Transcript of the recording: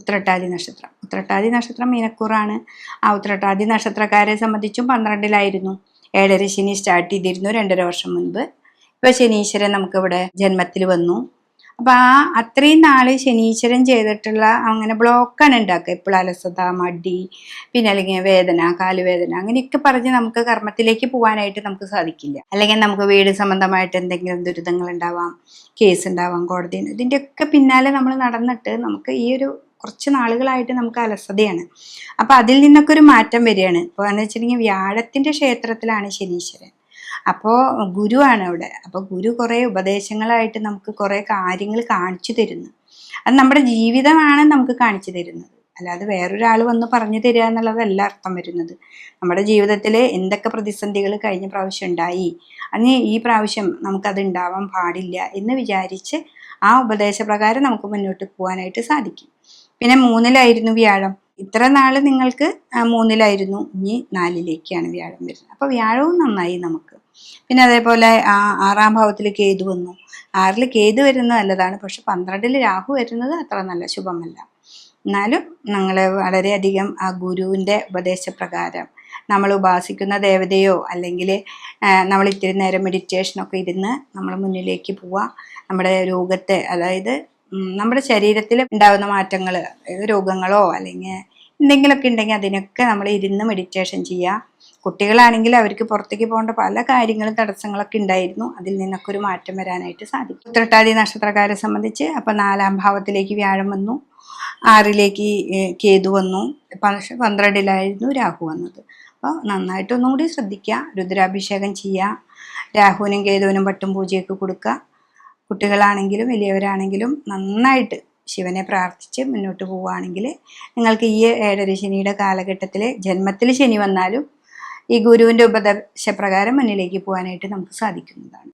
ഉത്രട്ടാതി നക്ഷത്രം. ഉത്രട്ടാതി നക്ഷത്രം മീനക്കൂറാണ്. ആ ഉത്രട്ടാതി നക്ഷത്രക്കാരെ സംബന്ധിച്ചും 12-ലായിരുന്നു. 7 ശനി സ്റ്റാർട്ട് ചെയ്തിരുന്നു 2.5 വർഷം മുൻപ്. ഇപ്പൊ ശനീശ്വരൻ നമുക്കിവിടെ ജന്മത്തിൽ വന്നു. അപ്പൊ അത്രയും നാള് ശനീശ്വരൻ ചെയ്തിട്ടുള്ള അങ്ങനെ ബ്ലോക്കാണ് ഉണ്ടാക്കുക. എപ്പോഴും അലസത, മടി, പിന്നെ അല്ലെങ്കിൽ വേദന, കാലുവേദന, അങ്ങനെയൊക്കെ പറഞ്ഞ് നമുക്ക് കർമ്മത്തിലേക്ക് പോകാനായിട്ട് നമുക്ക് സാധിക്കില്ല. അല്ലെങ്കിൽ നമുക്ക് വീട് സംബന്ധമായിട്ട് എന്തെങ്കിലും ദുരിതങ്ങൾ ഉണ്ടാവാം, കേസ് ഉണ്ടാവാം, കോടതി, ഇതിൻ്റെയൊക്കെ പിന്നാലെ നമ്മൾ നടന്നിട്ട് നമുക്ക് ഈ ഒരു കുറച്ച് നാളുകളായിട്ട് നമുക്ക് അലസതയാണ്. അപ്പൊ അതിൽ നിന്നൊക്കെ ഒരു മാറ്റം വരികയാണ്. ഇപ്പോൾ എന്ന് വെച്ചിട്ടുണ്ടെങ്കിൽ വ്യാഴത്തിന്റെ ക്ഷേത്രത്തിലാണ് ശനീശ്വരൻ. അപ്പോൾ ഗുരുവാണ് അവിടെ. അപ്പോൾ ഗുരു കുറേ ഉപദേശങ്ങളായിട്ട് നമുക്ക് കുറേ കാര്യങ്ങൾ കാണിച്ചു തരുന്നു. അത് നമ്മുടെ ജീവിതമാണ് നമുക്ക് കാണിച്ചു തരുന്നത്, അല്ലാതെ വേറൊരാൾ വന്ന് പറഞ്ഞു തരിക എന്നുള്ളതല്ല അർത്ഥം വരുന്നത്. നമ്മുടെ ജീവിതത്തിൽ എന്തൊക്കെ പ്രതിസന്ധികൾ കഴിഞ്ഞ പ്രാവശ്യം ഉണ്ടായി, അന്ന് ഈ പ്രാവശ്യം നമുക്കത് ഉണ്ടാവാൻ പാടില്ല എന്ന് വിചാരിച്ച് ആ ഉപദേശപ്രകാരം നമുക്ക് മുന്നോട്ട് പോകാനായിട്ട് സാധിക്കും. പിന്നെ 3-ലായിരുന്നു വ്യാഴം. ഇത്ര നാള് നിങ്ങൾക്ക് 3-ലായിരുന്നു, ഇനി 4-ലേക്കാണ് വ്യാഴം വരുന്നത്. അപ്പോൾ വ്യാഴവും നന്നായി നമുക്ക്. പിന്നെ അതേപോലെ 6-ാം ഭാവത്തിൽ കേതു വന്നു. 6-ൽ കേതു വരുന്നത് നല്ലതാണ്, പക്ഷെ 12-ൽ രാഹു വരുന്നത് അത്ര നല്ല ശുഭമല്ല. എന്നാലും ഞങ്ങൾ വളരെയധികം ആ ഗുരുവിൻ്റെ ഉപദേശപ്രകാരം നമ്മൾ ഉപാസിക്കുന്ന ദേവതയോ അല്ലെങ്കിൽ നമ്മൾ ഇത്തിരി നേരം മെഡിറ്റേഷനൊക്കെ ഇരുന്ന് നമ്മൾ മുന്നിലേക്ക് പോവുക. നമ്മുടെ രോഗത്തെ, അതായത് നമ്മുടെ ശരീരത്തിൽ ഉണ്ടാകുന്ന മാറ്റങ്ങൾ, രോഗങ്ങളോ അല്ലെങ്കിൽ എന്തെങ്കിലുമൊക്കെ ഉണ്ടെങ്കിൽ അതിനൊക്കെ നമ്മൾ ഇരുന്ന് മെഡിറ്റേഷൻ ചെയ്യുക. കുട്ടികളാണെങ്കിൽ അവർക്ക് പുറത്തേക്ക് പോകേണ്ട പല കാര്യങ്ങളും തടസ്സങ്ങളൊക്കെ ഉണ്ടായിരുന്നു. അതിൽ നിന്നൊക്കെ ഒരു മാറ്റം വരാനായിട്ട് സാധിക്കും. ഉത്രട്ടാതി നക്ഷത്രക്കാരെ സംബന്ധിച്ച് അപ്പം 4-ാം ഭാവത്തിലേക്ക് വ്യാഴം വന്നു, 6-ലേക്ക് കേതു വന്നു, 12-ലായിരുന്നു രാഹു വന്നത്. അപ്പോൾ നന്നായിട്ടൊന്നും കൂടി ശ്രദ്ധിക്കുക, രുദ്രാഭിഷേകം ചെയ്യുക, രാഹുവിനും കേതുവിനും പട്ടും പൂജയൊക്കെ കൊടുക്കുക. കുട്ടികളാണെങ്കിലും വലിയവരാണെങ്കിലും നന്നായിട്ട് ശിവനെ പ്രാർത്ഥിച്ച് മുന്നോട്ട് പോവുകയാണെങ്കിൽ നിങ്ങൾക്ക് ഈ 7.5 ശനിയുടെ കാലഘട്ടത്തിൽ ജന്മത്തിൽ ശനി വന്നാലും ഈ ഗുരുവിൻ്റെ ഉപദേശപ്രകാരം മുന്നിലേക്ക് പോകാനായിട്ട് നമുക്ക് സാധിക്കുന്നതാണ്.